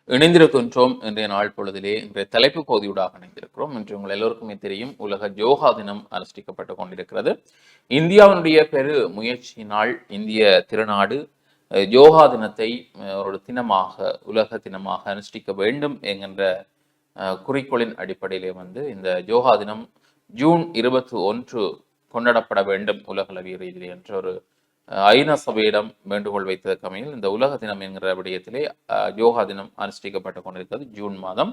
இணைந்திருக்கின்றோம். இன்றைய நாள் பொழுதிலே இன்றைய தலைப்பு பகுதியூடாக இணைந்திருக்கிறோம். இன்று உங்கள் எல்லோருக்குமே தெரியும், உலக யோகா தினம் அனுஷ்டிக்கப்பட்டுக் கொண்டிருக்கிறது. இந்தியாவினுடைய பெரு முயற்சியினால் இந்திய திருநாடு யோகா தினத்தை ஒரு தினமாக, உலக தினமாக அனுஷ்டிக்க வேண்டும் என்கின்ற குறிக்கோளின் அடிப்படையிலே இந்த யோகா தினம் ஜூன் 21 கொண்டாடப்பட வேண்டும் உலகளவிய ரீதியிலே என்ற ஒரு ஐநா சபையிடம் வேண்டுகோள் வைத்ததற்கமையில் இந்த உலக தினம் என்கிற விடயத்திலே யோகா தினம் அனுஷ்டிக்கப்பட்டுக் கொண்டிருக்கிறது. ஜூன் மாதம்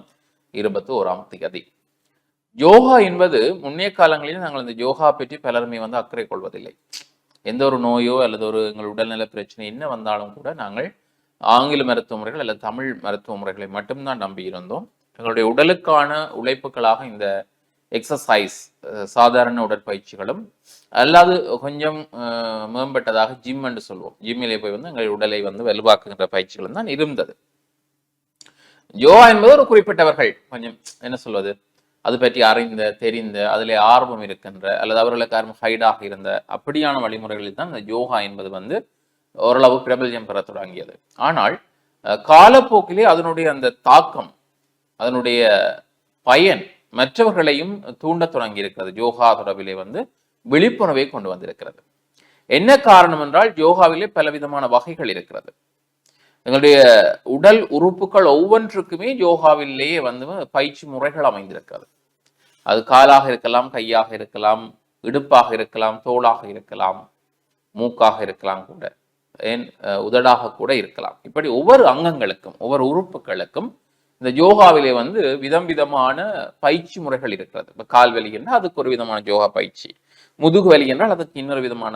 21ஆம் தேதி. யோகா என்பது முன்னைய காலங்களில் நாங்கள் இந்த யோகா பற்றி பலருமே அக்கறை கொள்வதில்லை. எந்த ஒரு நோயோ அல்லது ஒரு எங்கள் உடல்நல பிரச்சனை என்ன வந்தாலும் கூட நாங்கள் ஆங்கில மருத்துவ முறைகள் அல்லது தமிழ் மருத்துவ முறைகளை மட்டும்தான் நம்பியிருந்தோம். எங்களுடைய உடலுக்கான உழைப்புகளாக இந்த எக்ஸசைஸ், சாதாரண உடற்பயிற்சிகளும் அல்லாது கொஞ்சம் மேம்பட்டதாக ஜிம் என்று சொல்வோம். ஜிம்மிலே போய் எங்கள் உடலை வலுவாக்குகின்ற பயிற்சிகளும் தான் இருந்தது. யோகா என்பது ஒரு குறிப்பிட்டவர்கள் கொஞ்சம் என்ன சொல்வது, அது பற்றி அறிந்த, தெரிந்த, அதிலே ஆர்வம் இருக்கின்ற அல்லது அவர்களுக்கு ஹைடாக இருந்த அப்படியான வழிமுறைகளில் தான் இந்த யோகா என்பது ஓரளவு பிரபல்யம் பெற தொடங்கியது. ஆனால் காலப்போக்கிலே அதனுடைய அந்த தாக்கம், அதனுடைய பயன் மற்றவர்களையும் தூண்ட தொடங்கி இருக்கிறது. யோகா தொடர்பிலே விழிப்புணர்வை கொண்டு வந்திருக்கிறது. என்ன காரணம் என்றால், யோகாவிலே பலவிதமான வகைகள் இருக்கிறது. எங்களுடைய உடல் உறுப்புகள் ஒவ்வொன்றுக்குமே யோகாவிலேயே பயிற்சி முறைகள் அமைந்திருக்கிறது. அது காலாக இருக்கலாம், கையாக இருக்கலாம், இடுப்பாக இருக்கலாம், தோளாக இருக்கலாம், மூக்காக இருக்கலாம், கூட ஏன் உதடாக கூட இருக்கலாம். இப்படி ஒவ்வொரு அங்கங்களுக்கும், ஒவ்வொரு உறுப்புகளுக்கும் இந்த யோகாவிலே விதம் விதமான பயிற்சி முறைகள் இருக்கிறது. இப்போ கால் வலி என்றால் அதுக்கு ஒரு விதமான யோகா பயிற்சி, முதுகு வலி என்றால் அதுக்கு இன்னொரு விதமான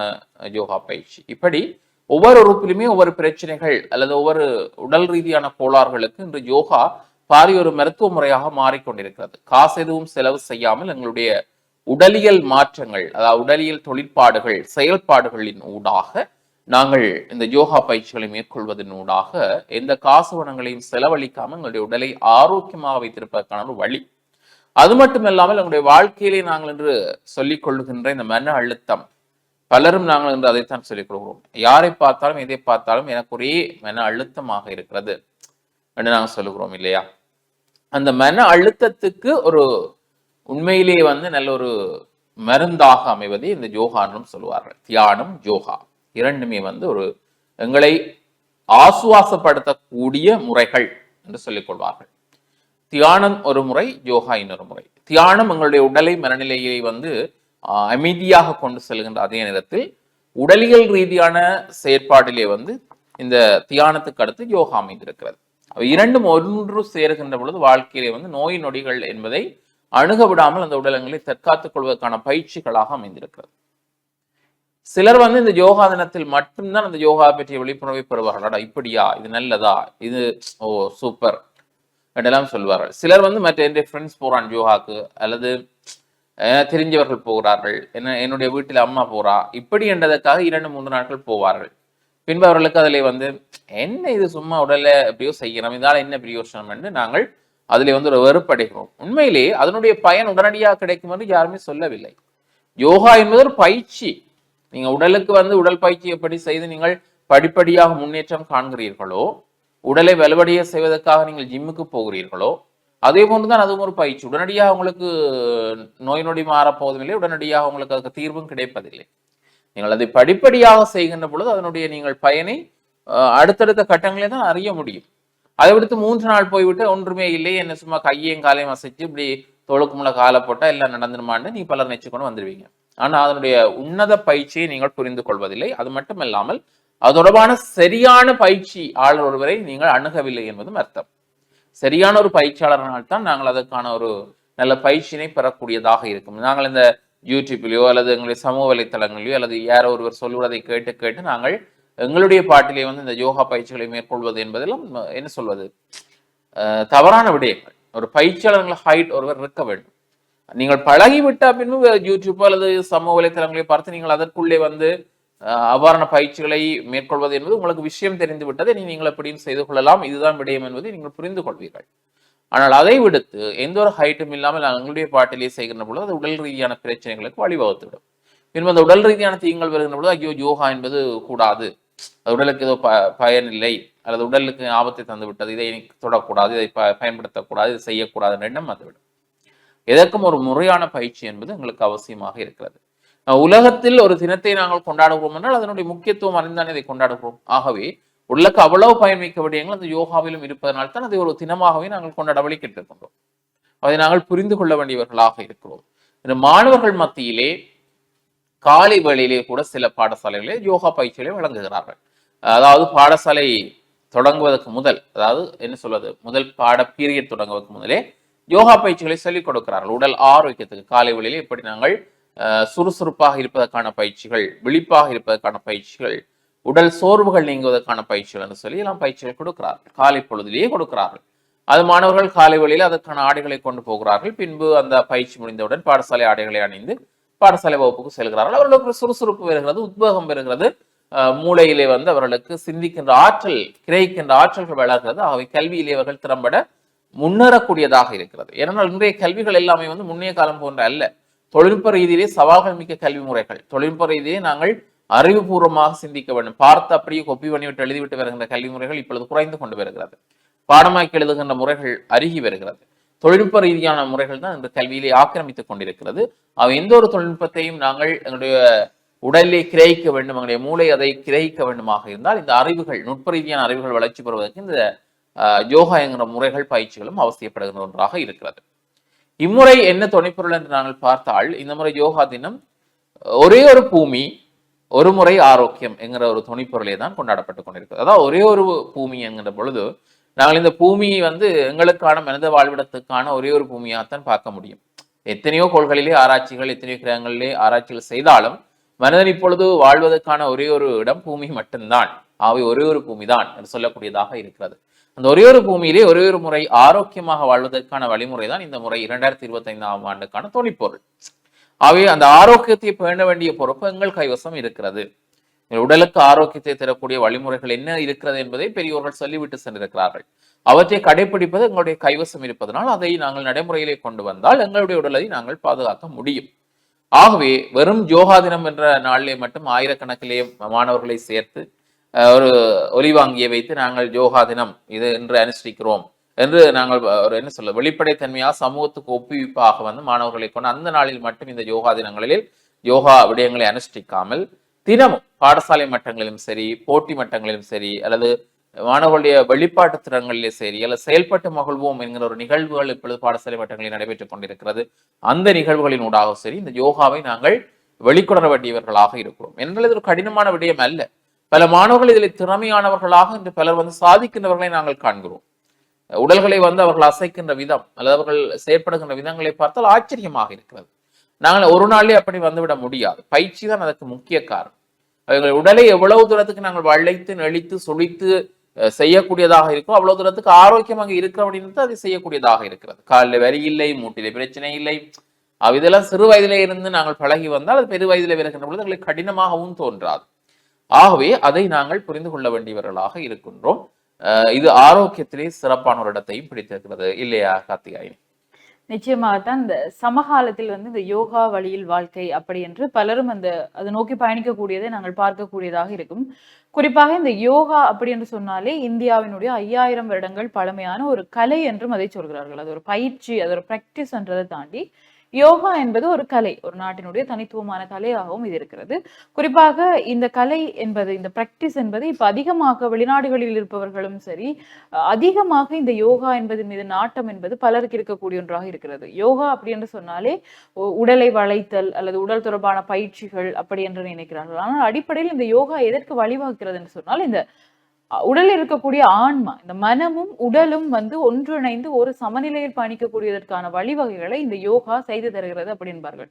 யோகா பயிற்சி. இப்படி ஒவ்வொரு உறுப்பிலுமே ஒவ்வொரு பிரச்சனைகள் அல்லது ஒவ்வொரு உடல் ரீதியான கோளாறுகளுக்கு இன்று யோகா பாரிய ஒரு மருத்துவ முறையாக மாறிக்கொண்டிருக்கிறது. காசு எதுவும் செலவு செய்யாமல் எங்களுடைய உடலியல் மாற்றங்கள், அதாவது உடலியல் தொழிற்பாடுகள், செயல்பாடுகளின் ஊடாக நாங்கள் இந்த யோகா பயிற்சிகளை மேற்கொள்வதன் ஊடாக எந்த காசு வனங்களையும் செலவழிக்காமல் எங்களுடைய உடலை ஆரோக்கியமாக வைத்திருப்பதற்கான ஒரு வழி. அது மட்டுமல்லாமல் எங்களுடைய வாழ்க்கையிலே நாங்கள் என்று சொல்லிக் கொள்ளுகின்ற இந்த மன அழுத்தம், பலரும் நாங்கள் என்று அதைத்தான் சொல்லிக் கொள்கிறோம். யாரை பார்த்தாலும் எதை பார்த்தாலும் எனக்கு ஒரே மன அழுத்தமாக இருக்கிறது என்று நாங்கள் சொல்லுகிறோம் இல்லையா? அந்த மன அழுத்தத்துக்கு ஒரு உண்மையிலேயே நல்ல ஒரு மருந்தாக அமைவது இந்த யோகான்னு சொல்லுவார்கள். தியானம், யோகா இரண்டுமே ஒரு எங்களை ஆசுவாசப்படுத்தக்கூடிய முறைகள் என்று சொல்லிக் கொள்வார்கள். தியானம் ஒரு முறை, யோகா இன்னொரு முறை. தியானம் எங்களுடைய உடலை, மனநிலையை அமைதியாக கொண்டு செல்கின்ற அதே நேரத்தில் உடலியல் ரீதியான செயற்பாட்டிலே இந்த தியானத்துக்கு அடுத்து யோகா அமைந்திருக்கிறது. இரண்டும் ஒன்று சேருகின்ற பொழுது வாழ்க்கையிலே நோய் நொடிகள் என்பதை அணுக விடாமல் அந்த உடலங்களை தற்காத்துக் கொள்வதற்கான பயிற்சிகளாக அமைந்திருக்கிறது. சிலர் இந்த யோகா தினத்தில் மட்டும்தான் அந்த யோகா பற்றிய விழிப்புணர்வை பெறுவார்கள். இப்படியா, இது நல்லதா, இது ஓ சூப்பர் என்றெல்லாம் சொல்வார்கள். சிலர் மற்ற என்னுடைய ஃப்ரெண்ட்ஸ் போறான் யோகாக்கு, அல்லது தெரிஞ்சவர்கள் போகிறார்கள், என்னுடைய வீட்டில் அம்மா போறா, இப்படி என்றதற்காக 2-3 நாட்கள் போவார்கள். பின்பு அவர்களுக்கு அதில் என்ன இது சும்மா உடலை எப்படியோ செய்யணும், இதால என்ன பிரயோசனம் என்று நாங்கள் அதில் ஒரு வெறுப்படைகிறோம். உண்மையிலே அதனுடைய பயன் உடனடியாக கிடைக்கும் என்று யாருமே சொல்லவில்லை. யோகா என்பது ஒரு பயிற்சி. நீங்க உடலுக்கு உடல் பயிற்சி எப்படி செய்து நீங்கள் படிப்படியாக முன்னேற்றம் காண்கிறீர்களோ, உடலை வலுவடைய செய்வதற்காக நீங்கள் ஜிம்முக்கு போகிறீர்களோ, அதே போன்றுதான் அதுவும் ஒரு பயிற்சி. உடனடியாக உங்களுக்கு நோய் நொடி மாறப்போவதும் இல்லை, உடனடியாக உங்களுக்கு அதுக்கு தீர்வும் கிடைப்பதில்லை. நீங்கள் அதை படிப்படியாக செய்கின்ற பொழுது அதனுடைய நீங்கள் பயனை அடுத்தடுத்த கட்டங்களே தான் அறிய முடியும். அதை விடுத்து 3 நாள் போய்விட்டு ஒன்றுமே இல்லை, என்ன சும்மா கையையும் காலையும் அசைச்சு இப்படி தோளுக்கு முள்ள காலை போட்டா எல்லாம் நடந்துருமான்னு நீ பலர் நினைச்சுக்கொண்டு வந்துடுவீங்க. ஆனா அதனுடைய உன்னத பயிற்சியை நீங்கள் புரிந்து கொள்வதில்லை. அது மட்டுமல்லாமல் அது தொடர்பான சரியான பயிற்சியாளர் ஒருவரை நீங்கள் அணுகவில்லை என்பதும் அர்த்தம். சரியான ஒரு பயிற்சியாளர்னால் தான் நாங்கள் அதற்கான ஒரு நல்ல பயிற்சியினை பெறக்கூடியதாக இருக்கும். நாங்கள் இந்த யூடியூப்லயோ அல்லது எங்களுடைய சமூக வலைத்தளங்களிலோ அல்லது யாரோ ஒருவர் சொல்வதை கேட்டு கேட்டு நாங்கள் எங்களுடைய பாட்டிலே இந்த யோகா பயிற்சிகளை மேற்கொள்வது என்பதெல்லாம் என்ன சொல்வது, தவறான விடயங்கள். ஒரு பயிற்சியாளர்கள் ஹைட் ஒருவர் இருக்க வேண்டும். நீங்கள் பழகிவிட்ட பின்பு யூடியூப் அல்லது சமூக வலைத்தளங்களை பார்த்து நீங்கள் அதற்குள்ளே அவ்வாறான பயிற்சிகளை மேற்கொள்வது என்பது உங்களுக்கு விஷயம் தெரிந்து விட்டதை நீங்கள் எப்படியும் செய்து கொள்ளலாம், இதுதான் விடயம் என்பதை நீங்கள் புரிந்து கொள்வீர்கள். ஆனால் அதை விடுத்து எந்த ஒரு ஹைட்டும் இல்லாமல் எங்களுடைய பாட்டிலே செய்கின்ற பொழுது அது உடல் ரீதியான பிரச்சனைகளுக்கு வழிவகுத்துவிடும். பின்பு அந்த உடல் ரீதியான தீங்கள் வருகின்ற பொழுது ஐயோ யோகா என்பது கூடாது, உடலுக்கு ஏதோ பயன் இல்லை அல்லது உடலுக்கு ஆபத்தை தந்து விட்டது, இதை தொடக்கூடாது, இதை பயன்படுத்தக்கூடாது, இதை செய்யக்கூடாது எண்ணம் வந்துவிடும். எதற்கும் ஒரு முறையான பயிற்சி என்பது எங்களுக்கு அவசியமாக இருக்கிறது. உலகத்தில் ஒரு தினத்தை நாங்கள் கொண்டாடுகிறோம் என்றால் அதனுடைய முக்கியத்துவம் அறிந்தானே இதை கொண்டாடுகிறோம். ஆகவே உலக அவ்வளவு பயன்மிக்க விடயங்கள் அந்த யோகாவிலும் இருப்பதனால் தான் அதை ஒரு தினமாகவே நாங்கள் கொண்டாட வழி கேட்டிருக்கின்றோம். அதை நாங்கள் புரிந்து கொள்ள வேண்டியவர்களாக இருக்கிறோம். இந்த மாணவர்கள் மத்தியிலே காலை வேளையிலே கூட சில பாடசாலைகளே யோகா பயிற்சிகளை வழங்குகிறார்கள். அதாவது பாடசாலை தொடங்குவதற்கு முதல், அதாவது என்ன சொல்வது, முதல் பாட பீரியட் தொடங்குவதற்கு முதலே யோகா பயிற்சிகளை சொல்லிக் கொடுக்கிறார்கள். உடல் ஆரோக்கியத்துக்கு காலை வேளையிலே எப்படி நாங்கள் சுறுசுறுப்பாக இருப்பதற்கான பயிற்சிகள், விழிப்பாக இருப்பதற்கான பயிற்சிகள், உடல் சோர்வுகள் நீங்குவதற்கான பயிற்சிகள் என்று சொல்லி எல்லாம் பயிற்சிகள் கொடுக்கிறார்கள். காலை பொழுதிலேயே கொடுக்கிறார்கள். அது மாணவர்கள் காலை வேளையில் அதற்கான ஆடைகளை கொண்டு போகிறார்கள். பின்பு அந்த பயிற்சி முடிந்தவுடன் பாடசாலை ஆடைகளை அணிந்து பாடசாலை வகுப்புக்கு செல்கிறார்கள். அவர்களுக்கு சுறுசுறுப்பு வருகிறது, உத்வேகம் வருகிறது, மூளையிலே அவர்களுக்கு சிந்திக்கின்ற ஆற்றல், கிரகிக்கின்ற ஆற்றல்கள் வளர்கிறது. ஆகவே கல்வியிலே அவர்கள் திறம்பட முன்னேறக்கூடியதாக இருக்கிறது. ஏனென்றால் இன்றைய கல்விகள் எல்லாமே முன்னைய காலம் போன்ற அல்ல. தொழில்நுட்ப ரீதியிலே சவால்கள் மிக்க கல்வி முறைகள். தொழில்நுட்ப ரீதியிலே நாங்கள் அறிவுபூர்வமாக சிந்திக்க வேண்டும். பார்த்து அப்படியே கொப்பி பண்ணிவிட்டு எழுதிவிட்டு வருகின்ற கல்வி முறைகள் இப்பொழுது குறைந்து கொண்டு வருகிறது. பாடமாக்கி எழுதுகின்ற முறைகள் அருகி வருகிறது. தொழில்நுட்ப ரீதியான முறைகள் தான் இந்த கல்வியிலே ஆக்கிரமித்துக் கொண்டிருக்கிறது. எந்த ஒரு தொழில்நுட்பத்தையும் நாங்கள் எங்களுடைய உடலிலே கிரகிக்க வேண்டும், எங்களுடைய மூளை அதை கிரகிக்க வேண்டுமாக இருந்தால் இந்த அறிவுகள், நுட்ப ரீதியான அறிவுகள் வளர்ச்சி பெறுவதற்கு இந்த யோகா என்கிற முறைகள் பயிற்சிகளும் அவசியப்படுகின்ற ஒன்றாக இருக்கிறது. இம்முறை என்ன துணைப்பொருள் என்று நாங்கள் பார்த்தால், இந்த முறை யோகா தினம் ஒரே ஒரு பூமி ஒரு முறை ஆரோக்கியம் என்கிற ஒரு துணைப்பொருளே தான் கொண்டாடப்பட்டுக் கொண்டிருக்கிறது. அதாவது ஒரே ஒரு பூமி என்கிற பொழுது நாங்கள் இந்த பூமியை எங்களுக்கான மனித வாழ்விடத்துக்கான ஒரே ஒரு பூமியாகத்தான் பார்க்க முடியும். எத்தனையோ கோள்களிலே ஆராய்ச்சிகள், எத்தனையோ கிரகங்களிலே ஆராய்ச்சிகள் செய்தாலும் மனிதன் இப்பொழுது வாழ்வதற்கான ஒரே ஒரு இடம் பூமி மட்டும்தான். அவை ஒரே ஒரு பூமி தான் என்று சொல்லக்கூடியதாக இருக்கிறது. அந்த ஒரே ஒரு பூமியிலே ஒரே ஒரு முறை ஆரோக்கியமாக வாழ்வதற்கான வழிமுறை தான் இந்த முறை 2025ஆம் ஆண்டுக்கான துணைப்பொருள். ஆகவே அந்த ஆரோக்கியத்தை பேண வேண்டிய பொறுப்பு எங்கள் கைவசம் இருக்கிறது. உடலுக்கு ஆரோக்கியத்தை தரக்கூடிய வழிமுறைகள் என்ன இருக்கிறது என்பதை பெரியோர்கள் சொல்லிவிட்டு சென்றிருக்கிறார்கள். அவற்றை கடைபிடிப்பது எங்களுடைய கைவசம் இருப்பதனால் அதை நாங்கள் நடைமுறையிலே கொண்டு வந்தால் எங்களுடைய உடலை நாங்கள் பாதுகாக்க முடியும். ஆகவே வெறும் யோகா தினம் என்ற நாளிலே மட்டும் ஆயிரக்கணக்கிலே மாணவர்களை சேர்த்து ஒரு ஒலிவாங்கியை வைத்து நாங்கள் யோகா தினம் இது என்று அனுஷ்டிக்கிறோம் என்று நாங்கள் ஒரு என்ன சொல்ல வெளிப்படைத்தன்மையாக சமூகத்துக்கு ஒப்புவிப்பாக மாணவர்களை கொண்டு அந்த நாளில் மட்டும் இந்த யோகா தினங்களில் யோகா விடயங்களை அனுஷ்டிக்காமல் தினமும் பாடசாலை மட்டங்களிலும் சரி, போட்டி மட்டங்களிலும் சரி, அல்லது மாணவர்களுடைய வெளிப்பாட்டு திறன்களிலே சரி, அல்லது செயல்பட்டு மகிழ்வோம் என்கிற ஒரு நிகழ்வுகள் இப்பொழுது பாடசாலை மட்டங்களில் நடைபெற்றுக் கொண்டிருக்கிறது. அந்த நிகழ்வுகளின் ஊடாக சரி இந்த யோகாவை நாங்கள் வெளிக்கொணர வேண்டியவர்களாக இருக்கிறோம். என்றால் இது ஒரு கடினமான விடயம் அல்ல. பல மாணவர்கள் இதில் திறமையானவர்களாக இன்று பலர் சாதிக்கின்றவர்களை நாங்கள் காண்கிறோம். உடல்களை அவர்கள் அசைக்கின்ற விதம் அல்லது அவர்கள் செயற்படுகின்ற விதங்களை பார்த்தால் ஆச்சரியமாக இருக்கிறது. நாங்கள் ஒரு நாளே அப்படி வந்துவிட முடியாது. பயிற்சி தான் அதற்கு முக்கிய காரணம். எங்கள் உடலை எவ்வளவு தூரத்துக்கு நாங்கள் வளைத்து நெளித்து சுழித்து செய்யக்கூடியதாக இருக்கும், அவ்வளவு தூரத்துக்கு ஆரோக்கியமாக இருக்கிற அப்படின்னு அதை செய்யக்கூடியதாக இருக்கிறது. காலில் வரி இல்லை, மூட்டிலே பிரச்சனை இல்லை. இதெல்லாம் சிறு வயதிலே இருந்து நாங்கள் பழகி வந்தால் அது பெரு வயதிலே வருகின்ற பொழுது எங்களுக்கு கடினமாகவும் தோன்றாது. ஆகவே அதை நாங்கள் புரிந்து கொள்ள வேண்டியவர்களாக இருக்கின்றோம். இது ஆரோக்கியத்திலே சிறப்பான ஒரு இடத்தையும் பிடித்திருக்கிறது இல்லையா கார்த்திகாயினி? நிச்சயமாகத்தான் இந்த சமகாலத்தில் இந்த யோகா வழியில் வாழ்க்கை அப்படி என்று பலரும் அதை நோக்கி பயணிக்கக்கூடியதை நாங்கள் பார்க்கக்கூடியதாக இருக்கும். குறிப்பாக இந்த யோகா அப்படி என்று சொன்னாலே இந்தியாவினுடைய 5000 வருடங்கள் பழமையான ஒரு கலை என்றும் அதை சொல்கிறார்கள். அது ஒரு பயிற்சி, அது ஒரு பிராக்டிஸ் என்றதை தாண்டி யோகா என்பது ஒரு கலை, ஒரு நாட்டினுடைய தனித்துவமான கலையாகவும் இது இருக்கிறது. குறிப்பாக இந்த கலை என்பது, இந்த பிராக்டிஸ் என்பது இப்ப அதிகமாக வெளிநாடுகளில் இருப்பவர்களும் சரி, அதிகமாக இந்த யோகா என்பது மீது நாட்டம் என்பது பலருக்கு இருக்கக்கூடிய ஒன்றாக இருக்கிறது. யோகா அப்படி என்று சொன்னாலே உடலை வளைத்தல் அல்லது உடல் தொடர்பான பயிற்சிகள் அப்படி என்று நினைக்கிறார்கள். ஆனால் அடிப்படையில் இந்த யோகா எதற்கு வழிவகுக்கிறது என்று சொன்னால், இந்த உடலில் இருக்கக்கூடிய ஆன்மா, இந்த மனமும் உடலும் ஒன்றிணைந்து ஒரு சமநிலையில் பயணிக்கக்கூடியதற்கான வழிவகைகளை இந்த யோகா செய்து தருகிறது அப்படின்பார்கள்.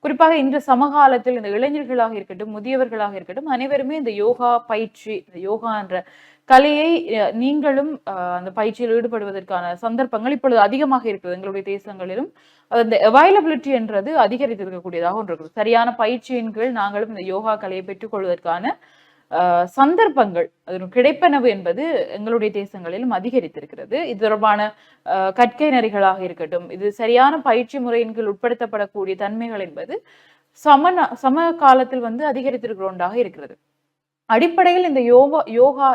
குறிப்பாக இன்று சமகாலத்தில் இந்த இளைஞர்களாக இருக்கட்டும், முதியவர்களாக இருக்கட்டும், அனைவருமே இந்த யோகா பயிற்சி, இந்த யோகா என்ற கலையை நீங்களும் அந்த பயிற்சியில் ஈடுபடுவதற்கான சந்தர்ப்பங்கள் இப்பொழுது அதிகமாக இருக்கிறது. எங்களுடைய தேசங்களிலும் அந்த அவைலபிலிட்டி என்றது அதிகரித்திருக்கக்கூடியதாக ஒன்று இருக்குது. சரியான பயிற்சியின் கீழ் நாங்களும் இந்த யோகா கலையை பெற்றுக்கொள்வதற்கான சந்தர்ப்பங்கள் அது கிடைப்பனவு என்பது எங்களுடைய தேசங்களிலும் அதிகரித்திருக்கிறது. இது தொடர்பான கற்கை நெறிகளாக இருக்கட்டும், இது சரியான பயிற்சி முறையின் கீழ் உட்படுத்தப்படக்கூடிய தன்மைகள் என்பது சம காலத்தில் அதிகரித்திருக்கிற ஒன்றாக இருக்கிறது. அடிப்படையில் இந்த யோகா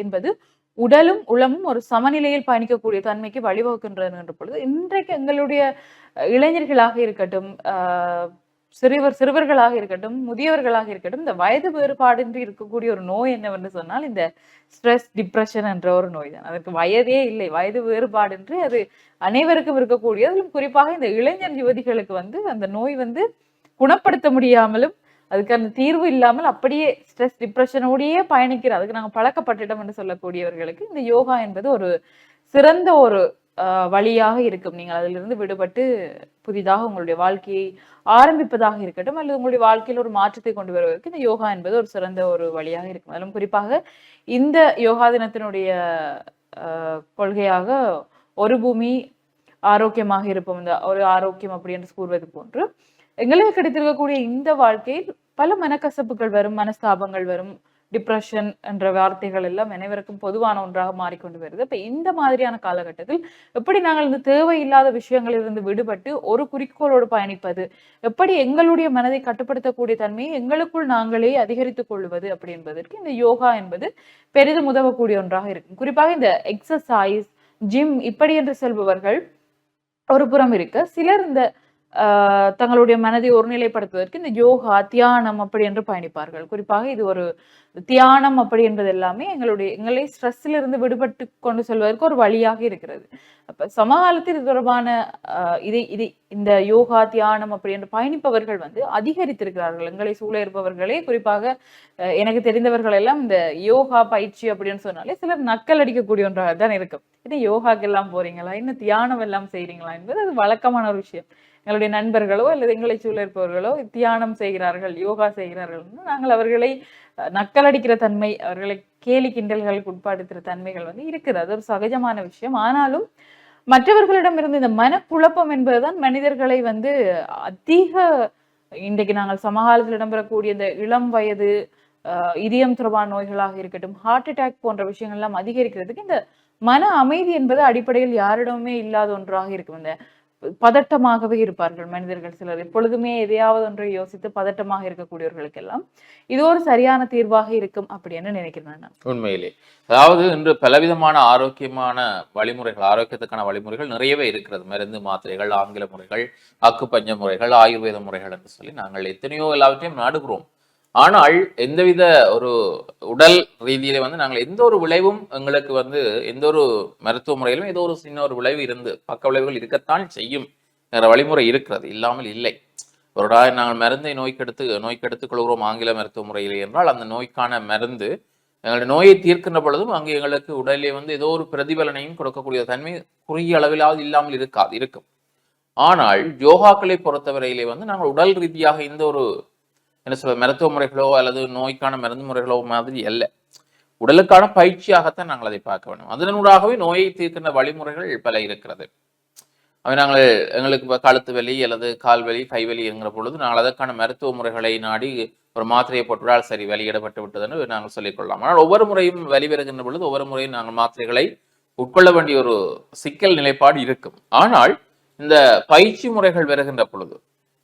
என்பது உடலும் உளமும் ஒரு சமநிலையில் பயணிக்கக்கூடிய தன்மைக்கு வழிவகுக்கின்றது என்ற பொழுது இன்றைக்கு எங்களுடைய இளைஞர்களாக இருக்கட்டும், சிறுவர்களாக இருக்கட்டும், முதியவர்களாக இருக்கட்டும், இந்த வயது வேறுபாடின்றி இருக்கக்கூடிய ஒரு நோய் என்னவென்று சொன்னால் இந்த ஸ்ட்ரெஸ், டிப்ரெஷன் என்ற ஒரு நோய் தான். அதற்கு வயதே இல்லை, வயது வேறுபாடின்றி அது அனைவருக்கும் இருக்கக்கூடிய, அதிலும் குறிப்பாக இந்த இளைஞர் யுவதிகளுக்கு வந்து அந்த நோய் வந்து குணப்படுத்த முடியாமலும் அதுக்கான தீர்வு இல்லாமல் அப்படியே ஸ்ட்ரெஸ் டிப்ரெஷனோடையே பயணிக்கிற, அதுக்கு நாங்கள் பழக்கப்பட்டுட்டோம் என்று சொல்லக்கூடியவர்களுக்கு இந்த யோகா என்பது ஒரு சிறந்த ஒரு வழியாக இருக்கும். நீங்கள் அதிலிருந்து விடுபட்டு புதிதாக உங்களுடைய வாழ்க்கையை ஆரம்பிப்பதாக இருக்கட்டும், அல்லது உங்களுடைய வாழ்க்கையில் ஒரு மாற்றத்தை கொண்டு வருவதற்கு இந்த யோகா என்பது ஒரு சிறந்த ஒரு வழியாக இருக்கும். அதிலும் குறிப்பாக இந்த யோகா தினத்தினுடைய கொள்கையாக ஒரு பூமி ஆரோக்கியமாக இருப்போம், இந்த ஒரு ஆரோக்கியம் அப்படி என்று கூறுவது போன்று எங்களுக்கு கிடைத்திருக்கக்கூடிய இந்த வாழ்க்கையில் பல மனக்கசப்புகள் வரும், மனஸ்தாபங்கள் வரும், டிப்ரெஷன் என்ற வார்த்தைகள் எல்லாம் அனைவருக்கும் பொதுவான ஒன்றாக மாறிக்கொண்டு வருது. இப்ப இந்த மாதிரியான காலகட்டத்தில் எப்படி நாங்கள் இந்த தேவையில்லாத விஷயங்களிலிருந்து விடுபட்டு ஒரு குறிக்கோளோடு பயணிப்பது, எப்படி எங்களுடைய மனதை கட்டுப்படுத்தக்கூடிய தன்மையை எங்களுக்குள் நாங்களே அதிகரித்துக் கொள்வது அப்படி என்பதற்கு இந்த யோகா என்பது பெரிதும் உதவக்கூடிய ஒன்றாக இருக்கும். குறிப்பாக இந்த எக்ஸசைஸ், ஜிம் இப்படி என்று செல்பவர்கள் ஒரு புறம் இருக்க, சிலர் இந்த தங்களுடைய மனதை ஒருநிலைப்படுத்துவதற்கு இந்த யோகா, தியானம் அப்படி என்று பயணிப்பார்கள். குறிப்பாக இது ஒரு தியானம் அப்படி என்பது எல்லாமே எங்களை ஸ்ட்ரெஸ்ல இருந்து விடுபட்டு கொண்டு செல்வதற்கு ஒரு வழியாக இருக்கிறது. அப்ப சமகாலத்தில் இது தொடர்பான இந்த யோகா, தியானம் அப்படி என்று பயணிப்பவர்கள் வந்து அதிகரித்திருக்கிறார்கள். எங்களை சூழ இருப்பவர்களே, குறிப்பாக எனக்கு தெரிந்தவர்கள் எல்லாம் இந்த யோகா பயிற்சி அப்படின்னு சொன்னாலே சிலர் நக்கல் அடிக்கக்கூடிய ஒன்றாக தான் இருக்கும். இன்னும் யோகாக்கு எல்லாம் போறீங்களா, இன்னும் தியானம் எல்லாம் செய்றீங்களா என்பது அது வழக்கமான ஒரு விஷயம். எங்களுடைய நண்பர்களோ அல்லது எங்களை சூழ இருப்பவர்களோ தியானம் செய்கிறார்கள், யோகா செய்கிறார்கள், நாங்கள் அவர்களை நக்கலடிக்கிற தன்மை, அவர்களை கேலி கிண்டல்களுக்கு உட்படுத்துகிற தன்மைகள் வந்து இருக்குது. அது ஒரு சகஜமான விஷயம். ஆனாலும் மற்றவர்களிடம் இருந்து இந்த மனக்குழப்பம் என்பதுதான் மனிதர்களை வந்து அதிக, இன்றைக்கு நாங்கள் சமகாலத்தில் இடம்பெறக்கூடிய இந்த இளம் வயது இதயம் தொடர்பான நோய்களாக இருக்கட்டும், ஹார்ட் அட்டாக் போன்ற விஷயங்கள் எல்லாம் அதிகரிக்கிறதுக்கு இந்த மன அமைதி என்பது அடிப்படையில் யாரிடமுமே இல்லாத ஒன்றாக இருக்கும். இந்த பதட்டமாகவே இருப்பார்கள் மனிதர்கள் சிலர், எப்பொழுதுமே எதையாவது ஒன்றை யோசித்து பதட்டமாக இருக்கக்கூடியவர்களுக்கெல்லாம் இது ஒரு சரியான தீர்வாக இருக்கும் அப்படின்னு நினைக்கிறேன் நான். உண்மையிலே, அதாவது இன்று பலவிதமான ஆரோக்கியமான வழிமுறைகள், ஆரோக்கியத்துக்கான வழிமுறைகள் நிறையவே இருக்கிறது. மருந்து மாத்திரைகள், ஆங்கில முறைகள், அக்குப்பஞ்ச முறைகள், ஆயுர்வேத முறைகள் என்று சொல்லி நாங்கள் எத்தனையோ எல்லாவற்றையும் நாடுகிறோம். ஆனால் எந்தவித ஒரு உடல் ரீதியில வந்து நாங்கள் எந்த ஒரு விளைவும் எங்களுக்கு வந்து எந்த ஒரு மருத்துவ முறையிலும் ஏதோ ஒரு சின்ன ஒரு விளைவு இருந்து பக்க விளைவுகள் இருக்கத்தான் செய்யும் என்ற வழிமுறை இருக்கிறது, இல்லாமல் இல்லை. ஒரு நாங்கள் மருந்தை நோய்க்கெடுத்துக் கொள்கிறோம் ஆங்கில மருத்துவ முறையிலே என்றால் அந்த நோய்க்கான மருந்து எங்களுடைய நோயை தீர்க்கின்ற பொழுதும் அங்கே எங்களுக்கு உடலிலே வந்து ஏதோ ஒரு பிரதிபலனையும் கொடுக்கக்கூடிய தன்மை குறுகிய அளவிலாவது இல்லாமல் இருக்கும். ஆனால் யோகாக்களை பொறுத்தவரையிலே வந்து நாங்கள் உடல் ரீதியாக இந்த ஒரு என்ன சொல்ல மருத்துவ முறைகளோ அல்லது நோய்க்கான மருந்து முறைகளோ மாதிரி அல்ல, உடலுக்கான பயிற்சியாகத்தான் நாங்கள் அதை பார்க்க வேண்டும். அதனூடாகவே நோயை தீர்க்கின்ற வழிமுறைகள் பல இருக்கிறது. அவை எங்களுக்கு கழுத்து வலி அல்லது கால் வலி, கை வலி என்கிற பொழுது நாங்கள் அதற்கான மருத்துவ முறைகளை நாடி ஒரு மாத்திரையை போட்டுவிடால் சரி வலி இடப்பட்டு விட்டதுன்னு நாங்கள் சொல்லிக்கொள்ளலாம். ஆனால் ஒவ்வொரு முறையும் வலி பெறுகின்ற பொழுது ஒவ்வொரு முறையும் நாங்கள் மாத்திரைகளை உட்கொள்ள வேண்டிய ஒரு சிக்கல் நிலைப்பாடு இருக்கும். ஆனால் இந்த பயிற்சி முறைகள் வருகின்ற பொழுது,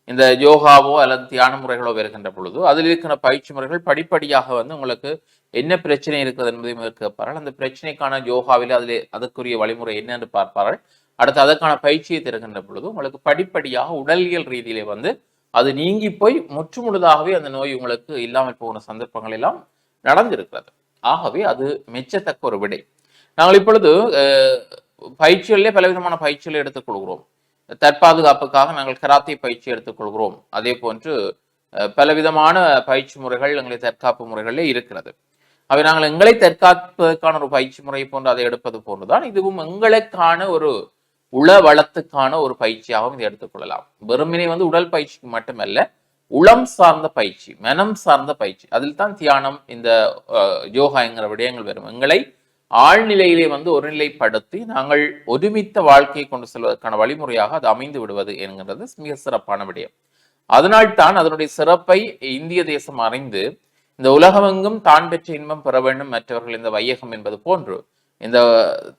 இந்த யோகாவோ அல்லது தியான முறைகளோ வருகின்ற பொழுது அதில் இருக்கிற பயிற்சி முறைகள் படிப்படியாக வந்து உங்களுக்கு என்ன பிரச்சனை இருக்குது என்பதையும் கேட்பார்கள். அந்த பிரச்சனைக்கான யோகாவில் அதற்குரிய வழிமுறை என்ன என்று பார்ப்பார்கள். அடுத்து அதற்கான பயிற்சியை தருகின்ற பொழுது உங்களுக்கு படிப்படியாக உடலியல் ரீதியிலே வந்து அது நீங்கி போய் முற்று முழுதாகவே அந்த நோய் உங்களுக்கு இல்லாமல் போன சந்தர்ப்பங்கள் எல்லாம் நடந்திருக்கிறது. ஆகவே அது மெச்சத்தக்க ஒரு விடை. நாங்கள் இப்பொழுது பயிற்சிகளிலே பலவிதமான பயிற்சிகளை எடுத்துக்கொள்கிறோம். தற்பாதுகாப்புக்காக நாங்கள் கராத்தே பயிற்சி எடுத்துக்கொள்கிறோம். அதே போன்று பலவிதமான பயிற்சி முறைகள் எங்களை தற்காப்பு முறைகளே இருக்கிறது. அவை நாங்கள் எங்களை தற்காப்பதற்கான ஒரு பயிற்சி முறை போன்று அதை எடுப்பது போன்றுதான் இதுவும் எங்களுக்கான ஒரு உள வளத்துக்கான ஒரு பயிற்சியாகவும் இதை எடுத்துக்கொள்ளலாம். வெறுமனே வந்து உடல் பயிற்சிக்கு மட்டுமல்ல, உளம் சார்ந்த பயிற்சி, மனம் சார்ந்த பயிற்சி, அதில் தான் தியானம், இந்த யோகா என்கிற விடயங்கள் வரும். எங்களை ஆழ்நிலையிலே வந்து ஒருநிலைப்படுத்தி நாங்கள் ஒருமித்த வாழ்க்கையை கொண்டு செல்வதற்கான வழிமுறையாக அது அமைந்து விடுவது என்கின்றது மிக சிறப்பான விடயம். அதனால்தான் அதனுடைய சிறப்பை இந்திய தேசம் அறிந்து இந்த உலகமெங்கும் தான் பெற்ற இன்பம் பெற வேண்டும் மற்றவர்கள் இந்த வையகம் என்பது போன்று இந்த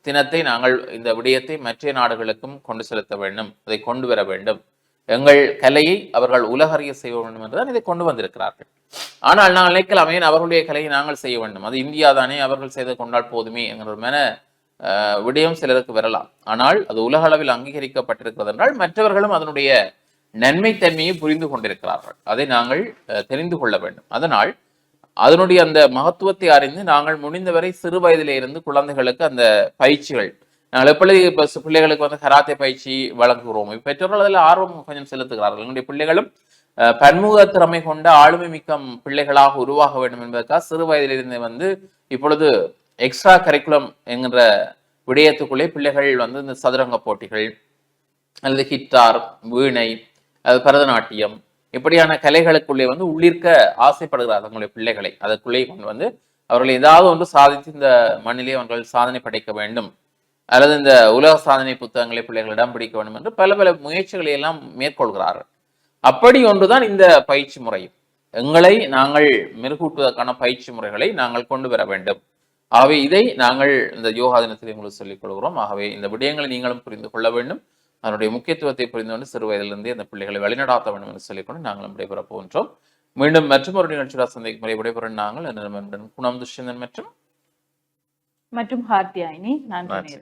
தினத்தை நாங்கள் இந்த விடயத்தை மற்ற நாடுகளுக்கும் கொண்டு செலுத்த வேண்டும், அதை கொண்டு வர வேண்டும் எங்கள் கலையை அவர்கள் உலகறிய செய்ய வேண்டும் என்றுதான் இதை கொண்டு வந்திருக்கிறார்கள். ஆனால் நான் நினைக்கலாம், ஏன் அவர்களுடைய கலையை நாங்கள் செய்ய வேண்டும், அது இந்தியா தானே, அவர்கள் செய்து கொண்டால் போதுமே என்கிற விடயம் சிலருக்கு வரலாம். ஆனால் அது உலக அளவில் அங்கீகரிக்கப்பட்டிருக்கிறது என்றால் மற்றவர்களும் அதனுடைய நன்மை தன்மையை புரிந்து கொண்டிருக்கிறார்கள். அதை நாங்கள் தெரிந்து கொள்ள வேண்டும். அதனால் அதனுடைய அந்த மகத்துவத்தை அறிந்து நாங்கள் முடிந்தவரை சிறு வயதிலே இருந்து குழந்தைகளுக்கு அந்த பயிற்சிகள் நாங்கள் எப்படி இப்ப பிள்ளைகளுக்கு வந்து கராத்தே பயிற்சி வழங்குகிறோம், பெற்றோர்கள் அதில் ஆர்வம் கொஞ்சம் செலுத்துகிறார்கள். எங்களுடைய பிள்ளைகளும் பன்முக திறமை கொண்ட ஆளுமை மிக்க பிள்ளைகளாக உருவாக வேண்டும் என்பதற்காக சிறு வயதிலிருந்து வந்து இப்பொழுது எக்ஸ்ட்ரா கரிக்குலம் என்கின்ற விடயத்துக்குள்ளே பிள்ளைகள் வந்து இந்த சதுரங்க போட்டிகள் அல்லது கிட்டார், வீணை, பரதநாட்டியம் இப்படியான கலைகளுக்குள்ளே வந்து உள்ளிருக்க ஆசைப்படுகிறார் தங்களுடைய பிள்ளைகளை. அதற்குள்ளே கொண்டு வந்து அவர்கள் ஏதாவது ஒன்று சாதித்து இந்த மண்ணிலே அவர்கள் சாதனை படைக்க வேண்டும் அல்லது இந்த உலக சாதனை புத்தகங்களை பிள்ளைகளிடம் பிடிக்க வேண்டும் என்று பல பல முயற்சிகளை எல்லாம் மேற்கொள்கிறார்கள். அப்படி ஒன்றுதான் இந்த பயிற்சி முறையும். எங்களை நாங்கள் மெருகூட்டுவதற்கான பயிற்சி முறைகளை நாங்கள் கொண்டு வர வேண்டும். ஆகவே இதை நாங்கள் இந்த யோகா தினத்தில் உங்களுக்கு சொல்லிக் கொள்கிறோம். ஆகவே இந்த விடயங்களை நீங்களும் புரிந்து கொள்ள வேண்டும். அதனுடைய முக்கியத்துவத்தை புரிந்து கொண்டு சிறு வயதிலிருந்தே அந்த பிள்ளைகளை வழிநடாத்த வேண்டும் என்று சொல்லிக்கொண்டு நாங்களும் விடைபெற போகின்றோம். மீண்டும் மற்றும் ஒரு நிகழ்ச்சியோட சந்திக்கும் முறை விடைபெற நாங்கள் குணம் துஷ்யந்தன் மற்றும் ஹார்த்தியாயினி. நன்றி.